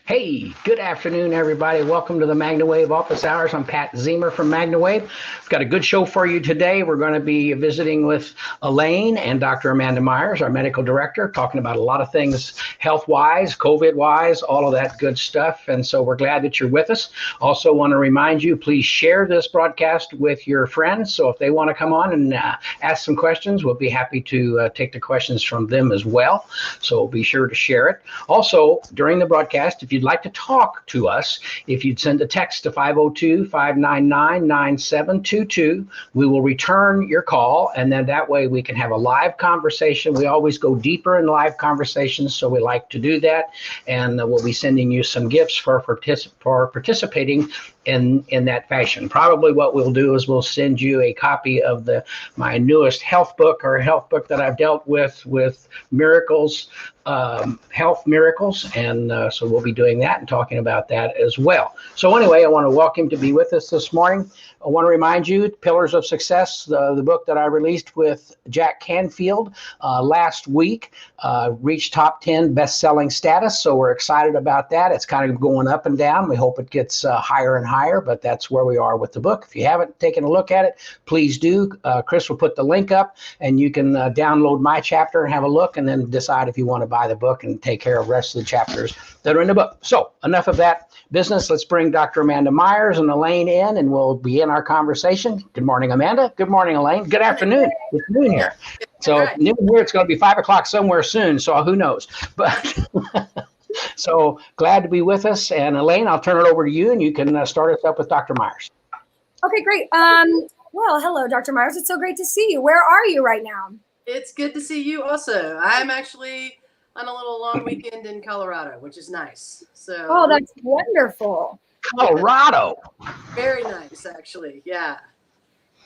Hey, good afternoon, everybody. Welcome to the MagnaWave office hours. I'm Pat Zemer from MagnaWave. We've got a good show for you today. We're going to be visiting with Elaine and Dr. Amanda Myers, our medical director, talking about a lot of things health-wise, COVID-wise, all of that good stuff. And so we're glad that you're with us. Also want to remind you, please share this broadcast with your friends. So if they want to come on and ask some questions, we'll be happy to take the questions from them as well. So be sure to share it. Also, during the broadcast, if you'd like to talk to us, if you'd send a text to 502-599-9722, we will return your call, and then that way we can have a live conversation. We always go deeper in live conversations, so we like to do that, and we'll be sending you some gifts for participating in that fashion. Probably what we'll do is we'll send you a copy of my newest health book, or health book that I've dealt with miracles, health miracles, and so we'll be doing that and talking about that as well. So anyway, I want to welcome you to be with us this morning. I want to remind you, Pillars of Success, the book that I released with Jack Canfield last week, reached top 10 best-selling status, so we're excited about that. It's kind of going up and down. We hope it gets higher and higher, but that's where we are with the book. If you haven't taken a look at it, please do. Chris will put the link up, and you can download my chapter and have a look, and then decide if you want to buy the book and take care of the rest of the chapters that are in the book. So enough of that business. Let's bring Dr. Amanda Myers and Elaine in, and we'll begin our conversation. Good morning, Amanda. Good morning, Elaine. Good afternoon. It's noon here. So noon here, it's going to be 5 o'clock somewhere soon, so who knows. But so glad to be with us. And Elaine, I'll turn it over to you, and you can start us up with Dr. Myers. Okay, great. Well, hello, Dr. Myers. It's so great to see you. Where are you right now? It's good to see you also. I'm actually on a little long weekend in Colorado, which is nice. So. Oh, that's wonderful. Colorado. Very nice, actually. Yeah.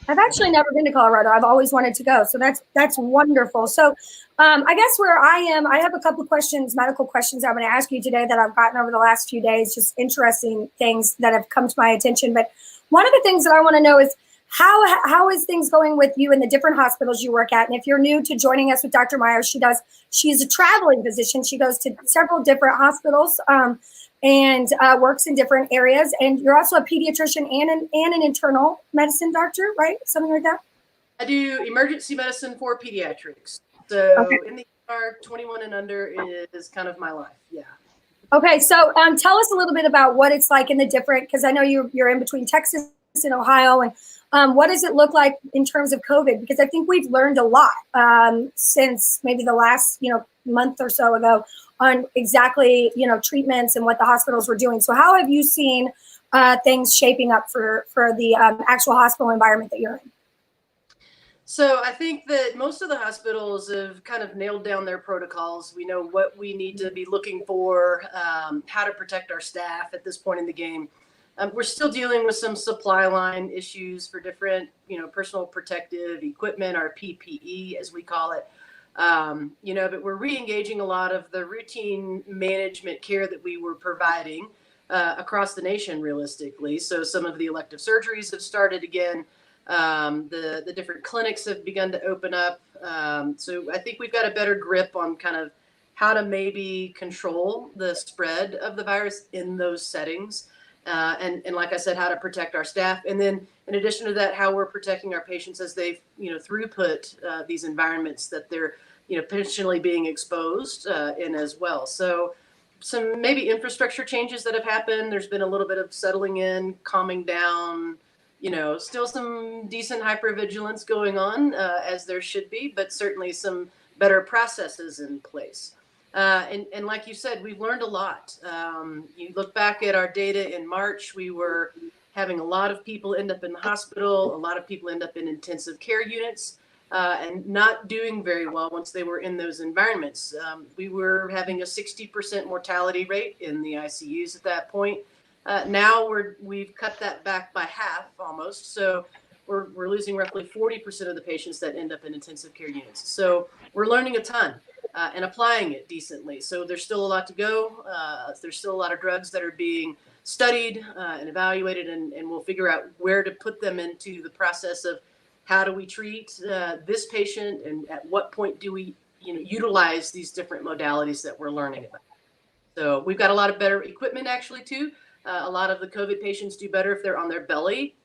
I've actually never been to Colorado. I've always wanted to go. So that's wonderful. So I guess where I am, I have a couple of questions, medical questions I'm going to ask you today that I've gotten over the last few days, just interesting things that have come to my attention. But one of the things that I want to know is how is things going with you in the different hospitals you work at? And if you're new to joining us with Dr. Myers, she's a traveling physician. She goes to several different hospitals and works in different areas. And you're also a pediatrician and an internal medicine doctor, right? Something like that? I do emergency medicine for pediatrics. So okay. In the ER, 21 and under is kind of my life. Yeah. Okay. So tell us a little bit about what it's like in the different, because I know you're in between Texas and Ohio, and what does it look like in terms of COVID? Because I think we've learned a lot since maybe the last, month or so ago on exactly, treatments and what the hospitals were doing. So how have you seen things shaping up for the actual hospital environment that you're in? So I think that most of the hospitals have kind of nailed down their protocols. We know what we need to be looking for, how to protect our staff at this point in the game. We're still dealing with some supply line issues for different, personal protective equipment, or PPE, as we call it. But we're re-engaging a lot of the routine management care that we were providing across the nation, realistically. So some of the elective surgeries have started again. The different clinics have begun to open up. So I think we've got a better grip on kind of how to maybe control the spread of the virus in those settings. And like I said, how to protect our staff. And then in addition to that, how we're protecting our patients as they, throughput these environments that they're, potentially being exposed in as well. So some maybe infrastructure changes that have happened. There's been a little bit of settling in, calming down, still some decent hypervigilance going on as there should be, but certainly some better processes in place. And like you said, we've learned a lot. You look back at our data in March, we were having a lot of people end up in the hospital, a lot of people end up in intensive care units, and not doing very well once they were in those environments. We were having a 60% mortality rate in the ICUs at that point. Now we've cut that back by half almost. So we're losing roughly 40% of the patients that end up in intensive care units. So we're learning a ton. And applying it decently. So there's still a lot to go. There's still a lot of drugs that are being studied and evaluated, and we'll figure out where to put them into the process of how do we treat this patient, and at what point do we utilize these different modalities that we're learning about. So we've got a lot of better equipment actually too. A lot of the COVID patients do better if they're on their belly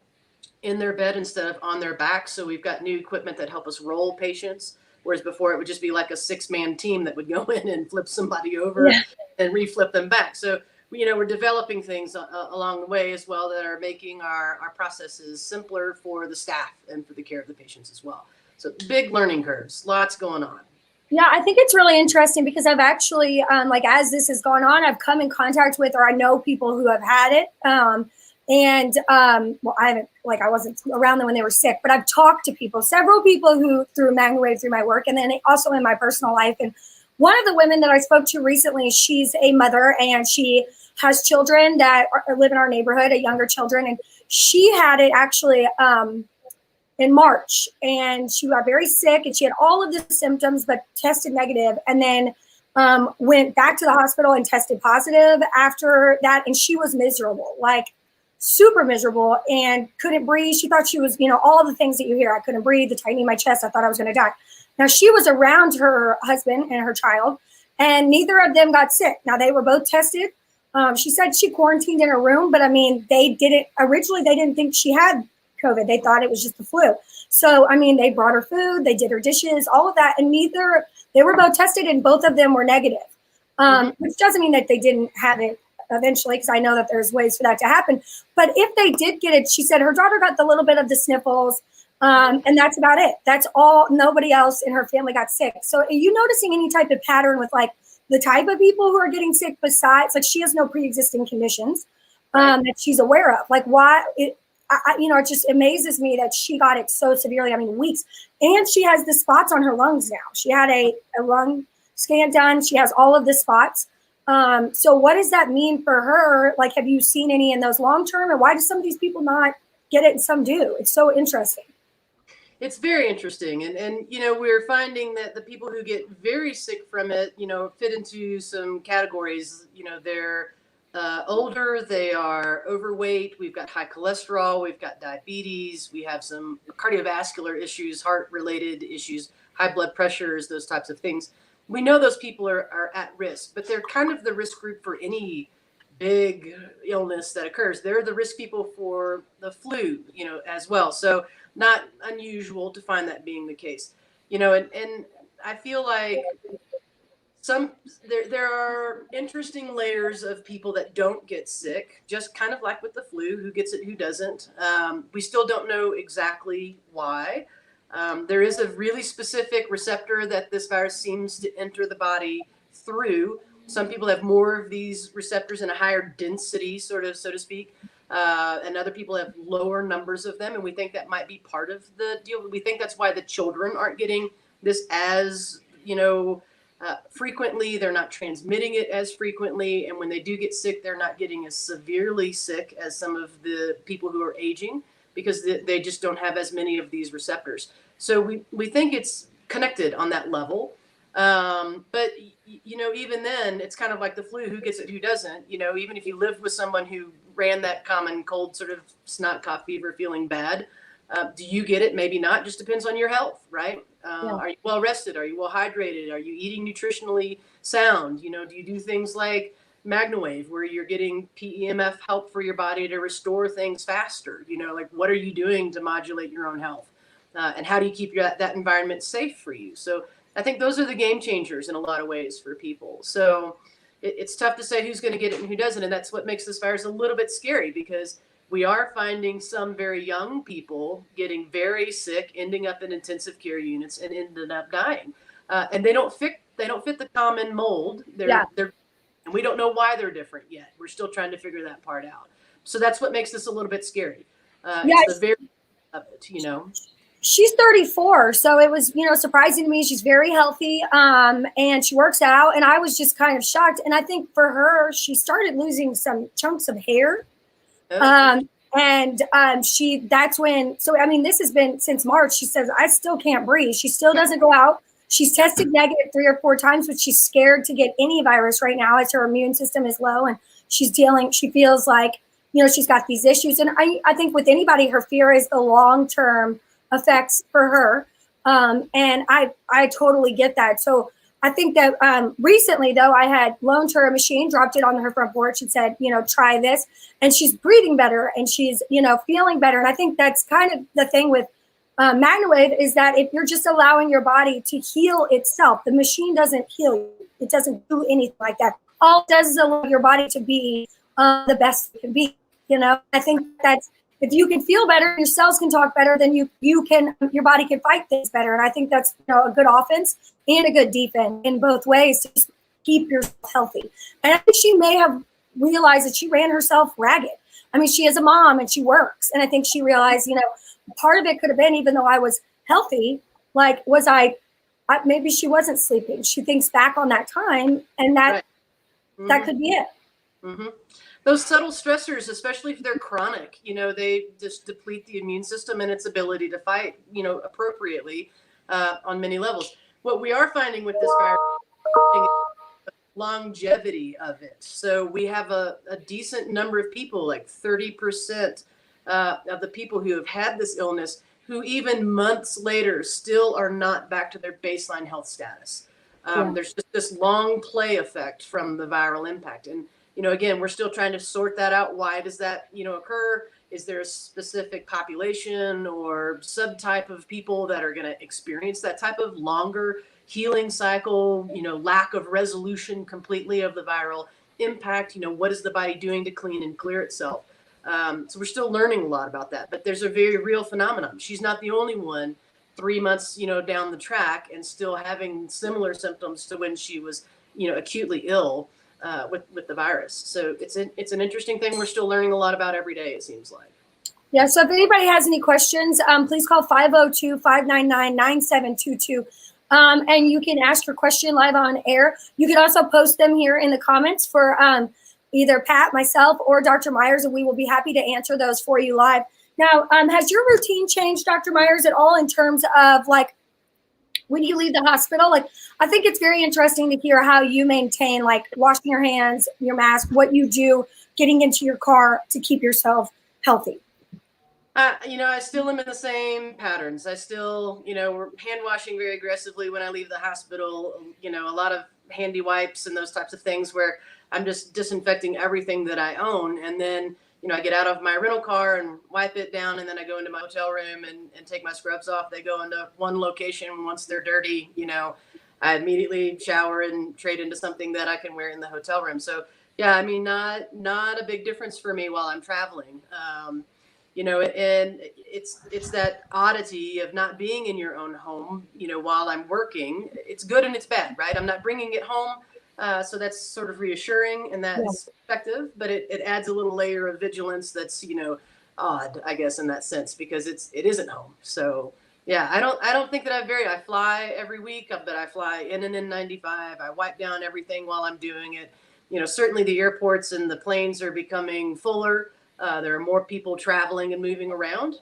in their bed instead of on their back. So we've got new equipment that help us roll patients. Whereas before it would just be like a 6-man team that would go in and flip somebody over and reflip them back. So, we're developing things along the way as well that are making our processes simpler for the staff and for the care of the patients as well. So big learning curves, lots going on. Yeah, I think it's really interesting because I've actually, as this has gone on, I've come in contact with, or I know people who have had it. I haven't, I wasn't around them when they were sick, but I've talked to people, several people who through MagnaWave, through my work, and then also in my personal life. And one of the women that I spoke to recently, she's a mother and she has children that live in our neighborhood, younger children. And she had it actually in March, and she got very sick and she had all of the symptoms, but tested negative, and then went back to the hospital and tested positive after that. And she was miserable, super miserable, and couldn't breathe. She thought she was, all the things that you hear. I couldn't breathe, the tightening in my chest. I thought I was going to die. Now, she was around her husband and her child, and neither of them got sick. Now, they were both tested. She said she quarantined in her room, but originally they didn't think she had COVID. They thought it was just the flu. So, they brought her food, they did her dishes, all of that, and they were both tested and both of them were negative, which doesn't mean that they didn't have it eventually, because I know that there's ways for that to happen. But if they did get it, she said her daughter got the little bit of the sniffles, and that's about it. That's all. Nobody else in her family got sick. So are you noticing any type of pattern with the type of people who are getting sick besides, she has no pre-existing conditions that she's aware of? Why? It just amazes me that she got it so severely. Weeks. And she has the spots on her lungs now. She had a lung scan done. She has all of the spots. So what does that mean for her? Have you seen any in those long term? And why do some of these people not get it and some do? It's so interesting. It's very interesting. And we're finding that the people who get very sick from it, fit into some categories. They're older, they are overweight, we've got high cholesterol, we've got diabetes, we have some cardiovascular issues, heart-related issues, high blood pressures, those types of things. We know those people are at risk, but they're kind of the risk group for any big illness that occurs. They're the risk people for the flu, as well. So not unusual to find that being the case, and I feel like there are interesting layers of people that don't get sick, just kind of like with the flu, who gets it, who doesn't. We still don't know exactly why. There is a really specific receptor that this virus seems to enter the body through. Some people have more of these receptors in a higher density, so to speak, and other people have lower numbers of them. And we think that might be part of the deal. We think that's why the children aren't getting this as, frequently. They're not transmitting it as frequently. And when they do get sick, they're not getting as severely sick as some of the people who are aging, because they just don't have as many of these receptors. So we think it's connected on that level. But, even then, it's kind of like the flu, who gets it, who doesn't. Even if you lived with someone who ran that common cold, sort of snot, cough, fever, feeling bad, do you get it? Maybe not. Just depends on your health, right? Are you well rested? Are you well hydrated? Are you eating nutritionally sound? Do you do things like MagnaWave, where you're getting PEMF help for your body to restore things faster? What are you doing to modulate your own health? And how do you keep that environment safe for you? So I think those are the game changers in a lot of ways for people. So it's tough to say who's going to get it and who doesn't. And that's what makes this virus a little bit scary, because we are finding some very young people getting very sick, ending up in intensive care units and ended up dying. And they don't fit the common mold. And we don't know why they're different yet. We're still trying to figure that part out. So that's what makes this a little bit scary. It's the very of it, She's 34, so it was, surprising to me. She's very healthy, and she works out, and I was just kind of shocked. And I think for her, she started losing some chunks of hair. That's when, this has been since March. She says, I still can't breathe. She still doesn't go out. She's tested negative 3 or 4 times, but she's scared to get any virus right now as her immune system is low. And she feels like, she's got these issues. And I think with anybody, her fear is the long-term effects for her. And I totally get that. So I think that recently, though, I had loaned her a machine, dropped it on her front porch and said, try this. And she's breathing better and she's, feeling better. And I think that's kind of the thing with MagnaWave is that if you're just allowing your body to heal itself, the machine doesn't heal you. It doesn't do anything like that. All it does is allow your body to be the best it can be. I think that's, if you can feel better, your cells can talk better, then your body can fight things better. And I think that's a good offense and a good defense in both ways to just keep yourself healthy. And I think she may have realized that she ran herself ragged. I mean, she is a mom and she works. And I think she realized, part of it could have been, even though I was healthy, maybe she wasn't sleeping. She thinks back on that time and that that could be it. Mm-hmm. Those subtle stressors, especially if they're chronic, they just deplete the immune system and its ability to fight, appropriately on many levels. What we are finding with this virus is longevity of it. So we have a decent number of people, like 30% of the people who have had this illness, who even months later still are not back to their baseline health status. There's just this long play effect from the viral impact. And again, we're still trying to sort that out. Why does that, occur? Is there a specific population or subtype of people that are going to experience that type of longer healing cycle, lack of resolution completely of the viral impact? What is the body doing to clean and clear itself? So we're still learning a lot about that, but there's a very real phenomenon. She's not the only one 3 months, down the track and still having similar symptoms to when she was, acutely ill. With the virus. So it's an interesting thing we're still learning a lot about every day, it seems like. Yeah, so if anybody has any questions, please call 502-599-9722. And you can ask your question live on air. You can also post them here in the comments for either Pat, myself, or Dr. Myers, and we will be happy to answer those for you live. Now, has your routine changed, Dr. Myers, at all in terms of when you leave the hospital? I think it's very interesting to hear how you maintain washing your hands, your mask, what you do, getting into your car to keep yourself healthy. I still am in the same patterns. I still, we're hand washing very aggressively when I leave the hospital, a lot of handy wipes and those types of things where I'm just disinfecting everything that I own. And then, I get out of my rental car and wipe it down, and then I go into my hotel room and take my scrubs off. They go into one location. Once they're dirty, I immediately shower and trade into something that I can wear in the hotel room. So yeah, I mean, not a big difference for me while I'm traveling. And it's that oddity of not being in your own home, while I'm working. It's good and it's bad, right? I'm not bringing it home. So that's sort of reassuring and that's effective, but it adds a little layer of vigilance that's, odd, I guess, in that sense, because it isn't home. So yeah, I don't think that I fly every week, but I fly in an N95. I wipe down everything while I'm doing it. Certainly the airports and the planes are becoming fuller. There are more people traveling and moving around,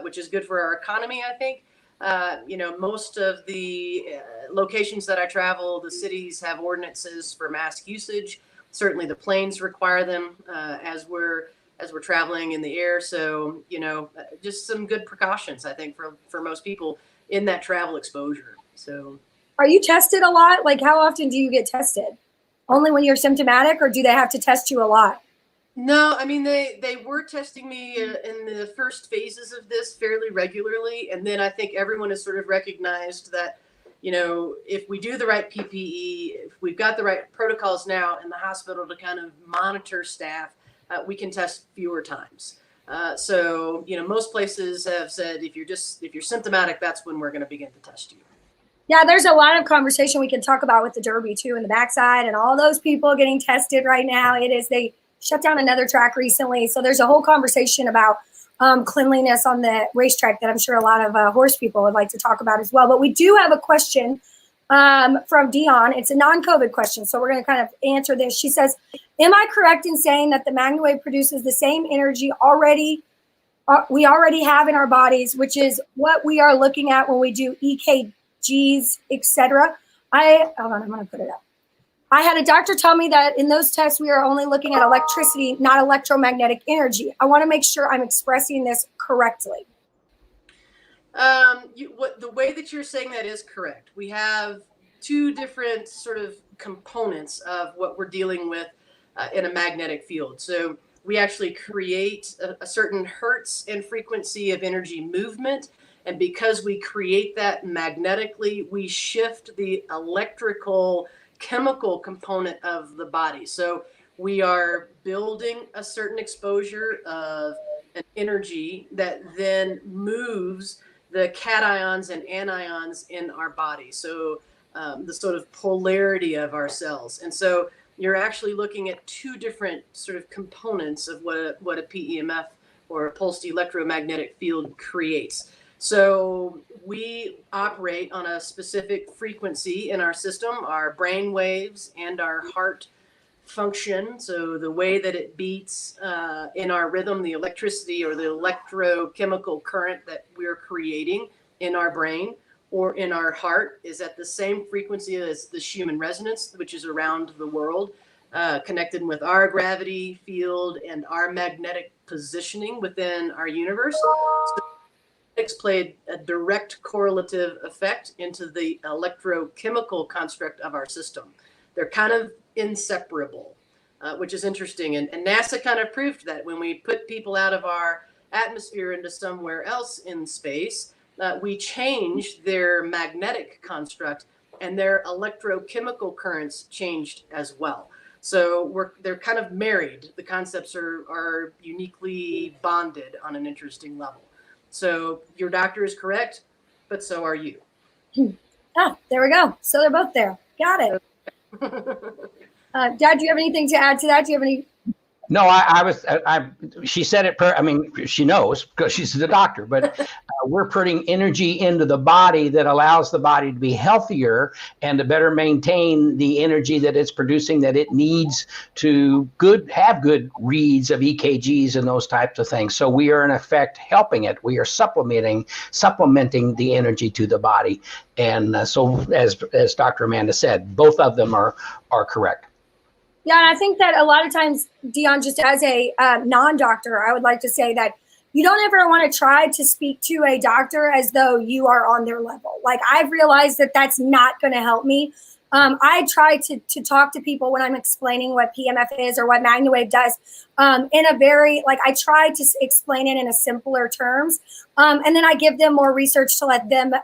which is good for our economy, I think. Most of the locations that I travel, the cities have ordinances for mask usage. Certainly the planes require them as we're traveling in the air. So, just some good precautions, I think, for most people in that travel exposure. So, are you tested a lot? How often do you get tested? Only when you're symptomatic, or do they have to test you a lot? No, I mean, they were testing me in the first phases of this fairly regularly. And then I think everyone has sort of recognized that, if we do the right PPE, if we've got the right protocols now in the hospital to kind of monitor staff, we can test fewer times. So, most places have said, if you're symptomatic, that's when we're going to begin to test you. Yeah, there's a lot of conversation we can talk about with the Derby too, in the backside, and all those people getting tested right now. They shut down another track recently. So there's a whole conversation about cleanliness on the racetrack that I'm sure a lot of horse people would like to talk about as well. But we do have a question from Dion. It's a non-COVID question, so we're going to kind of answer this. She says, am I correct in saying that the MagnaWave produces the same energy we already have in our bodies, which is what we are looking at when we do EKGs, etc.? Hold on, I'm going to put it up. I had a doctor tell me that in those tests, we are only looking at electricity, not electromagnetic energy. I want to make sure I'm expressing this correctly. The way that you're saying that is correct. We have two different sort of components of what we're dealing with in a magnetic field. So we actually create a certain hertz and frequency of energy movement. And because we create that magnetically, we shift the electrical chemical component of the body. So we are building a certain exposure of an energy that then moves the cations and anions in our body. So the sort of polarity of our cells. And so you're actually looking at two different sort of components of what a PEMF or a pulsed electromagnetic field creates. So we operate on a specific frequency in our system, our brain waves and our heart function. So the way that it beats in our rhythm, the electricity or the electrochemical current that we're creating in our brain or in our heart is at the same frequency as the Schumann resonance, which is around the world, connected with our gravity field and our magnetic positioning within our universe. So magnetics played a direct correlative effect into the electrochemical construct of our system. They're kind of inseparable, which is interesting. And NASA kind of proved that when we put people out of our atmosphere into somewhere else in space, we changed their magnetic construct and their electrochemical currents changed as well. So they're kind of married. The concepts are uniquely bonded on an interesting level. So your doctor is correct, but so are you. Ah, there we go. So they're both there. Got it. Dad, do you have anything to add to that? Do you have any? No, she said it, she knows because she's the doctor, but we're putting energy into the body that allows the body to be healthier and to better maintain the energy that it's producing that it needs to have good reads of EKGs and those types of things. So we are in effect helping it. We are supplementing the energy to the body. And so as Dr. Amanda said, both of them are correct. Yeah, and I think that a lot of times, Dion, just as a non-doctor, I would like to say that you don't ever want to try to speak to a doctor as though you are on their level. Like, I've realized that that's not going to help me. I try to talk to people when I'm explaining what PEMF is or what MagnaWave does in a very, I try to explain it in a simpler terms. And then I give them more research to let them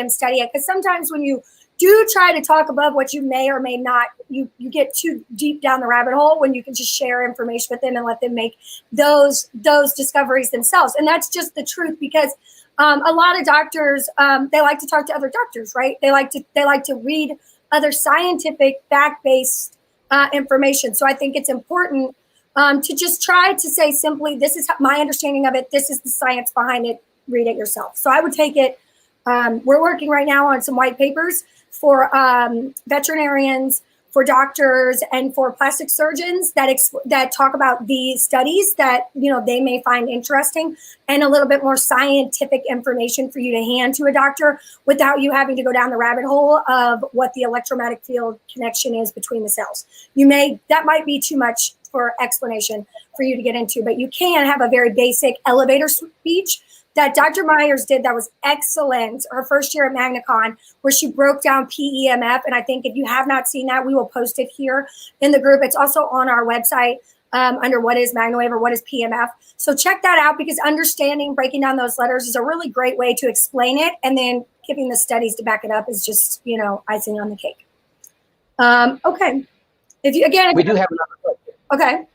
study it. Because sometimes when you do try to talk above what you may or may not, you get too deep down the rabbit hole when you can just share information with them and let them make those discoveries themselves. And that's just the truth, because a lot of doctors, they like to talk to other doctors, right? They like to read other scientific fact-based information. So I think it's important to just try to say simply, this is my understanding of it. This is the science behind it. Read it yourself. So I would take it. We're working right now on some white papers for veterinarians, for doctors, and for plastic surgeons that talk about the studies that they may find interesting, and a little bit more scientific information for you to hand to a doctor without you having to go down the rabbit hole of what the electromagnetic field connection is between the cells. That might be too much for explanation for you to get into, but you can have a very basic elevator speech that Dr. Myers did that was excellent her first year at MagnaCon, where she broke down PEMF. And I think if you have not seen that, we will post it here in the group. It's also on our website under what is MagnaWave or what is PEMF. So check that out, because breaking down those letters is a really great way to explain it. And then giving the studies to back it up is just, icing on the cake. Okay. We do have another question. Okay.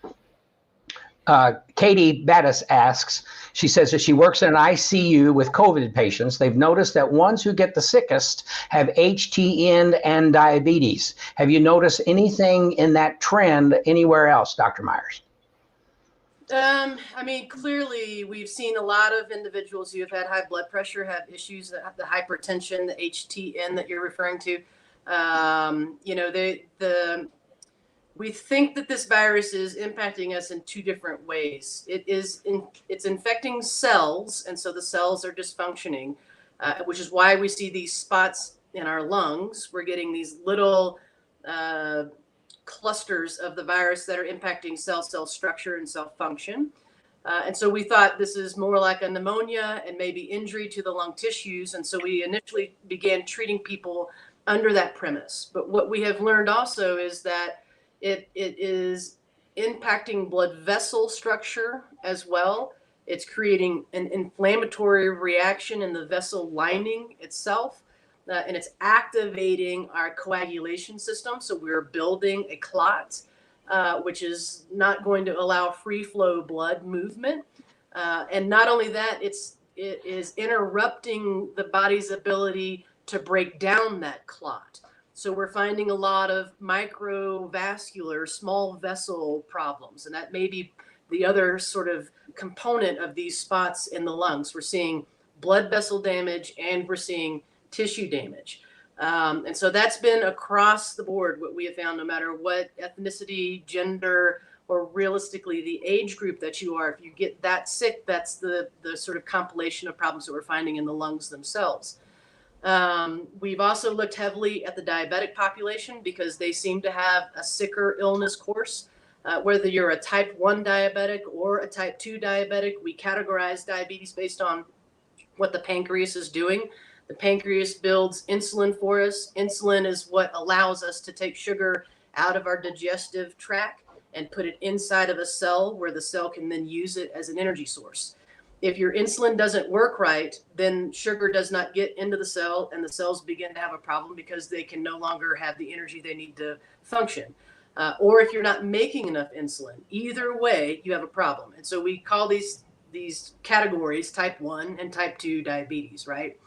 Katie Battis asks, she says that she works in an ICU with COVID patients. They've noticed that ones who get the sickest have HTN and diabetes. Have you noticed anything in that trend anywhere else, Dr. Myers? Clearly we've seen a lot of individuals who have had high blood pressure have issues, the hypertension, the HTN that you're referring to. We think that this virus is impacting us in two different ways. It's infecting cells, and so the cells are dysfunctioning, which is why we see these spots in our lungs. We're getting these little clusters of the virus that are impacting cell structure and cell function. And so we thought this is more like a pneumonia and maybe injury to the lung tissues. And so we initially began treating people under that premise. But what we have learned also is that it is impacting blood vessel structure as well. It's creating an inflammatory reaction in the vessel lining itself, and it's activating our coagulation system. So we're building a clot, which is not going to allow free flow blood movement. And not only that, it is interrupting the body's ability to break down that clot. So we're finding a lot of microvascular, small vessel problems. And that may be the other sort of component of these spots in the lungs. We're seeing blood vessel damage and we're seeing tissue damage. And so that's been across the board what we have found, no matter what ethnicity, gender, or realistically the age group that you are. If you get that sick, that's the sort of compilation of problems that we're finding in the lungs themselves. We've also looked heavily at the diabetic population because they seem to have a sicker illness course. Whether you're a type 1 diabetic or a type 2 diabetic, we categorize diabetes based on what the pancreas is doing. The pancreas builds insulin for us. Insulin is what allows us to take sugar out of our digestive tract and put it inside of a cell where the cell can then use it as an energy source. If your insulin doesn't work right, then sugar does not get into the cell and the cells begin to have a problem because they can no longer have the energy they need to function. Or if you're not making enough insulin, either way, you have a problem. And so we call these categories type 1 and type 2 diabetes, right?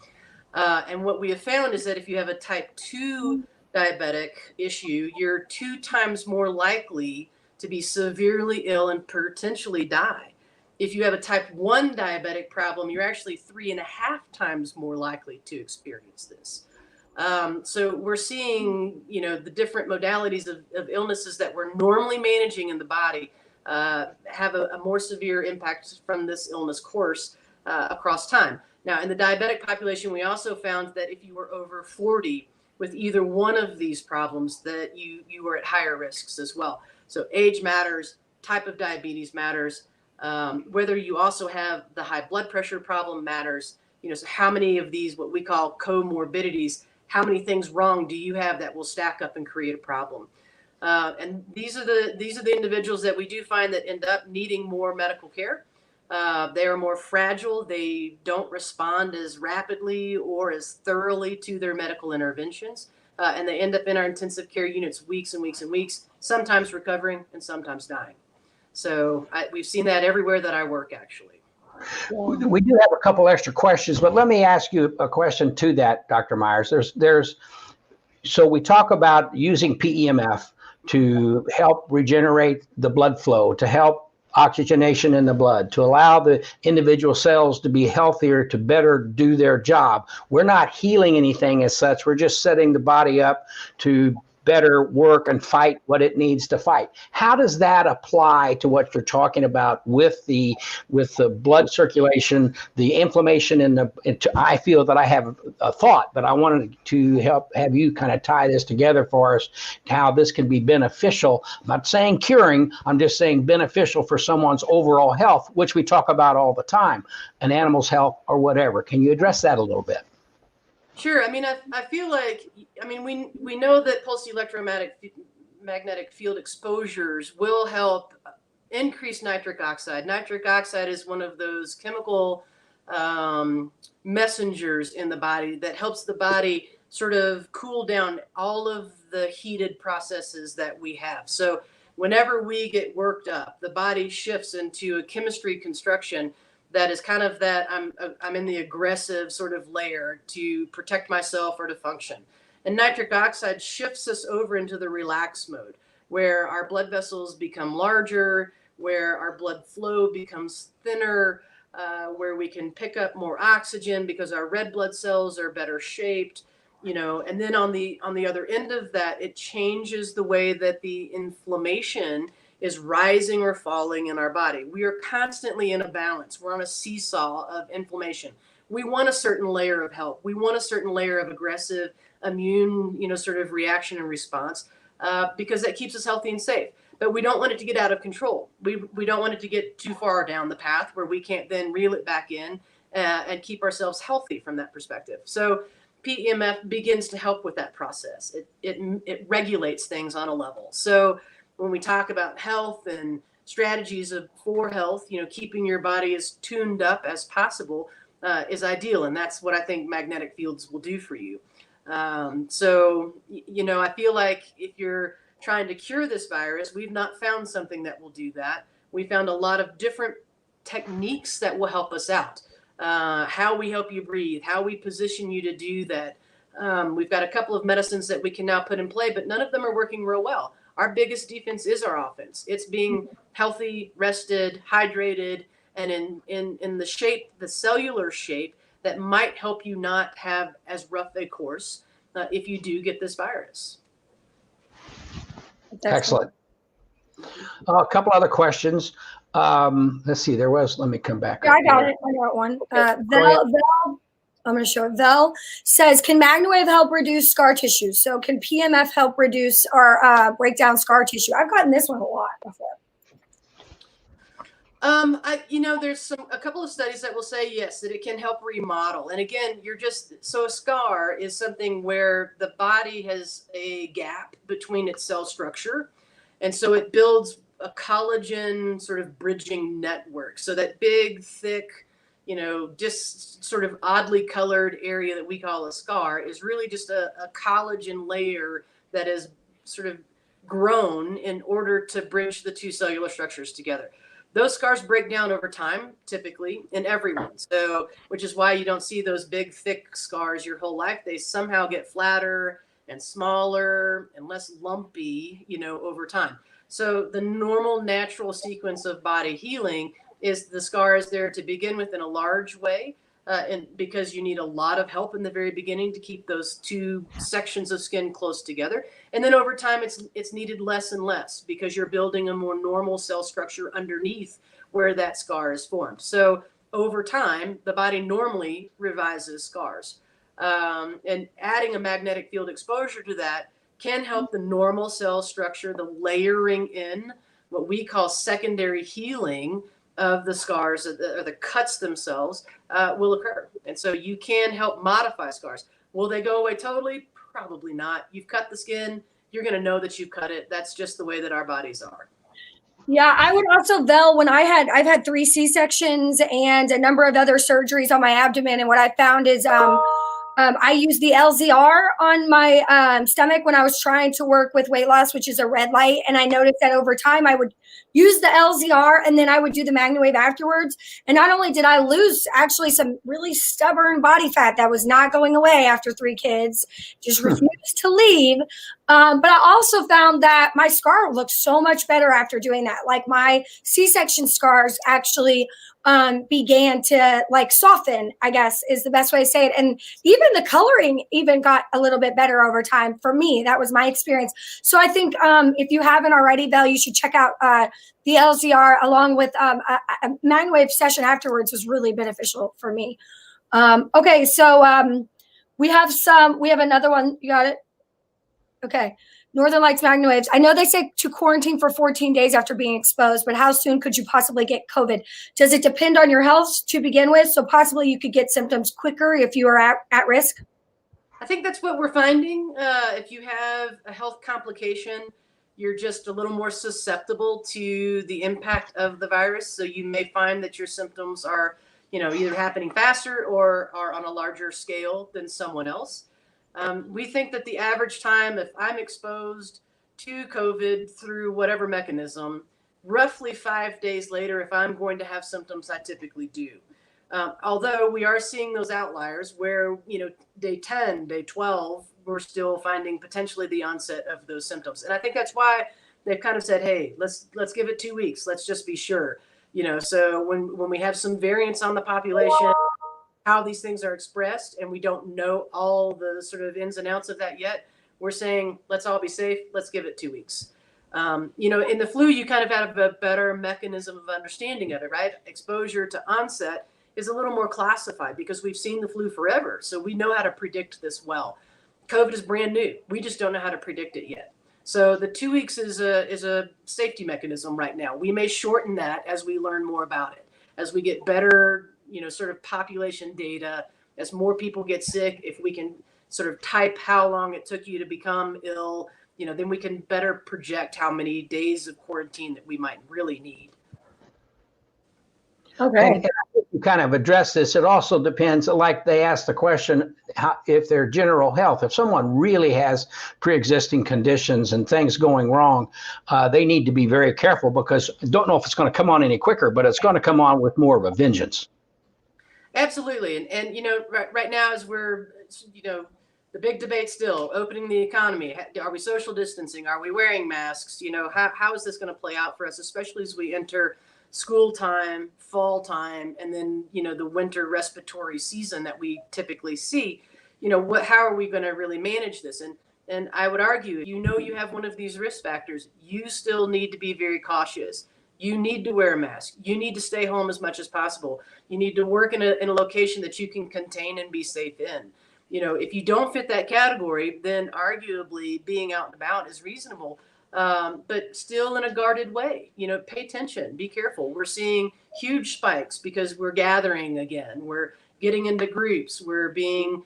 And what we have found is that if you have a type 2 diabetic issue, you're 2 times more likely to be severely ill and potentially die. If you have a type 1 diabetic problem, you're actually 3.5 times more likely to experience this. So we're seeing, the different modalities of illnesses that we're normally managing in the body have a more severe impact from this illness course across time. Now, in the diabetic population, we also found that if you were over 40 with either one of these problems, that you were at higher risks as well. So age matters, type of diabetes matters, whether you also have the high blood pressure problem matters. So how many of these, what we call comorbidities, how many things wrong do you have that will stack up and create a problem? And these are the individuals that we do find that end up needing more medical care. They are more fragile. They don't respond as rapidly or as thoroughly to their medical interventions. And they end up in our intensive care units weeks and weeks and weeks, sometimes recovering and sometimes dying. So we've seen that everywhere that I work, actually. We do have a couple extra questions, but let me ask you a question to that, Dr. Myers. So we talk about using PEMF to help regenerate the blood flow, to help oxygenation in the blood, to allow the individual cells to be healthier, to better do their job. We're not healing anything as such. We're just setting the body up to better work and fight what it needs to fight. How does that apply to what you're talking about with the blood circulation, the inflammation I feel that I have a thought, but I wanted to have you kind of tie this together for us, how this can be beneficial. I'm not saying curing, I'm just saying beneficial for someone's overall health, which we talk about all the time, an animal's health or whatever. Can you address that a little bit? Sure. I feel like, we know that pulse electromagnetic field exposures will help increase nitric oxide. Nitric oxide is one of those chemical messengers in the body that helps the body sort of cool down all of the heated processes that we have. So whenever we get worked up, the body shifts into a chemistry construction that is kind of that I'm in the aggressive sort of layer to protect myself or to function. And nitric oxide shifts us over into the relax mode, where our blood vessels become larger, where our blood flow becomes thinner, where we can pick up more oxygen because our red blood cells are better shaped, and then on the other end of that, it changes the way that the inflammation is rising or falling in our body. We are constantly in a balance. We're on a seesaw of inflammation. We want a certain layer of health. We want a certain layer of aggressive immune, sort of reaction and response, because that keeps us healthy and safe. But we don't want it to get out of control. We don't want it to get too far down the path where we can't then reel it back in and keep ourselves healthy from that perspective. So PEMF begins to help with that process. It regulates things on a level. So when we talk about health and strategies for health, keeping your body as tuned up as possible is ideal. And that's what I think magnetic fields will do for you. So, I feel like if you're trying to cure this virus, we've not found something that will do that. We found a lot of different techniques that will help us out. How we help you breathe, how we position you to do that. We've got a couple of medicines that we can now put in play, but none of them are working real well. Our biggest defense is our offense. It's being healthy, rested, hydrated, and in the cellular shape that might help you not have as rough a course if you do get this virus. Excellent. A couple other questions. Let's see, let me come back. Yeah, I got one. Vel, I'm going to show it. Vel says, can MagnaWave help reduce scar tissue? So can PEMF help reduce or break down scar tissue? I've gotten this one a lot before. There's a couple of studies that will say yes, that it can help remodel. And again, a scar is something where the body has a gap between its cell structure. And so it builds a collagen sort of bridging network. So that big, thick, just sort of oddly colored area that we call a scar is really just a collagen layer that is sort of grown in order to bridge the two cellular structures together. Those scars break down over time, typically, in everyone. So, which is why you don't see those big, thick scars your whole life. They somehow get flatter and smaller and less lumpy, over time. So the normal, natural sequence of body healing is the scar is there to begin with in a large way, and because you need a lot of help in the very beginning to keep those two sections of skin close together. And then over time, it's needed less and less because you're building a more normal cell structure underneath where that scar is formed. So over time, the body normally revises scars. And adding a magnetic field exposure to that can help the normal cell structure, the layering in, what we call secondary healing of the scars or the cuts themselves will occur. And so you can help modify scars. Will they go away totally? Probably not. You've cut the skin. You're going to know that you've cut it. That's just the way that our bodies are. Yeah, I would also, Vel, I've had 3 C-sections and a number of other surgeries on my abdomen. And what I found is I used the LZR on my stomach when I was trying to work with weight loss, which is a red light. And I noticed that over time I would use the LZR and then I would do the MagnaWave afterwards. And not only did I lose actually some really stubborn body fat that was not going away after 3 kids, just refused to leave. But I also found that my scar looked so much better after doing that. Like my C-section scars actually began to soften, I guess is the best way to say it. And even the coloring even got a little bit better over time for me. That was my experience. So I think if you haven't already, Val, you should check out the LZR along with a MagnaWave session afterwards was really beneficial for me. Okay, so we have another one. You got it? Okay. Northern Lights MagnaWaves. I know they say to quarantine for 14 days after being exposed, but how soon could you possibly get COVID? Does it depend on your health to begin with? So possibly you could get symptoms quicker if you are at risk? I think that's what we're finding. If you have a health complication, you're just a little more susceptible to the impact of the virus. So you may find that your symptoms are, either happening faster or are on a larger scale than someone else. We think that the average time, if I'm exposed to COVID through whatever mechanism, roughly 5 days later, if I'm going to have symptoms, I typically do. Although we are seeing those outliers where, day 10, day 12, we're still finding potentially the onset of those symptoms. And I think that's why they've kind of said, hey, let's give it 2 weeks. Let's just be sure. So when we have some variance on the population, how these things are expressed, and we don't know all the sort of ins and outs of that yet, we're saying, let's all be safe. Let's give it 2 weeks. In the flu, you kind of have a better mechanism of understanding of it, right? Exposure to onset is a little more classified because we've seen the flu forever. So we know how to predict this well. COVID is brand new. We just don't know how to predict it yet. So the 2 weeks is a safety mechanism right now. We may shorten that as we learn more about it, as we get better, sort of population data, as more people get sick, if we can sort of type how long it took you to become ill, then we can better project how many days of quarantine that we might really need. Okay. And I think you kind of address this. It also depends, like they asked the question, if their general health, if someone really has pre-existing conditions and things going wrong, they need to be very careful, because I don't know if it's going to come on any quicker, but it's going to come on with more of a vengeance. Absolutely. And right now, as we're, the big debate still, opening the economy, are we social distancing? Are we wearing masks? How is this going to play out for us, especially as we enter school time, fall time, and then, the winter respiratory season that we typically see? How are we going to really manage this? And I would argue, you have one of these risk factors, you still need to be very cautious. You need to wear a mask. You need to stay home as much as possible. You need to work in a location that you can contain and be safe in. If you don't fit that category, then arguably being out and about is reasonable, but still in a guarded way. Pay attention, be careful. We're seeing huge spikes because we're gathering again. We're getting into groups. We're being,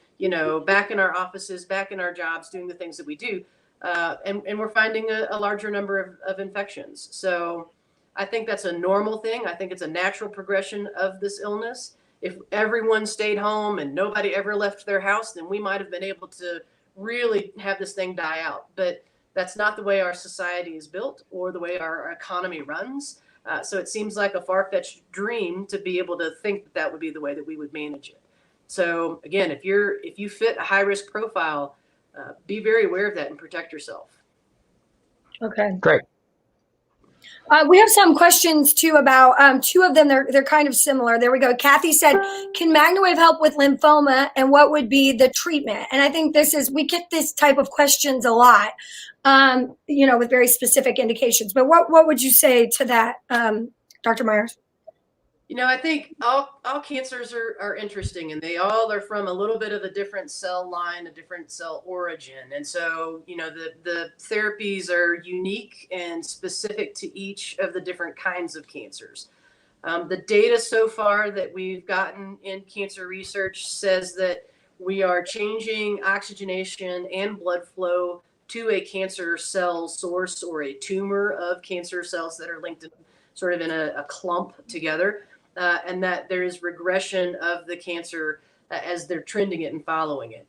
back in our offices, back in our jobs, doing the things that we do. And we're finding a larger number of infections. So I think that's a normal thing. I think it's a natural progression of this illness. If everyone stayed home and nobody ever left their house, then we might have been able to really have this thing die out. But that's not the way our society is built or the way our economy runs. So it seems like a far-fetched dream to be able to think that would be the way that we would manage it. So again, if you fit a high-risk profile, be very aware of that and protect yourself. Okay. Great. We have some questions too about two of them. They're kind of similar. There we go. Kathy said, "Can MagnaWave help with lymphoma, and what would be the treatment?" And I think we get this type of questions a lot, with very specific indications. But what would you say to that, Dr. Myers? I think all cancers are interesting, and they all are from a little bit of a different cell line, a different cell origin. And so, the therapies are unique and specific to each of the different kinds of cancers. The data so far that we've gotten in cancer research says that we are changing oxygenation and blood flow to a cancer cell source or a tumor of cancer cells that are linked sort of in a clump together. And that there is regression of the cancer as they're trending it and following it.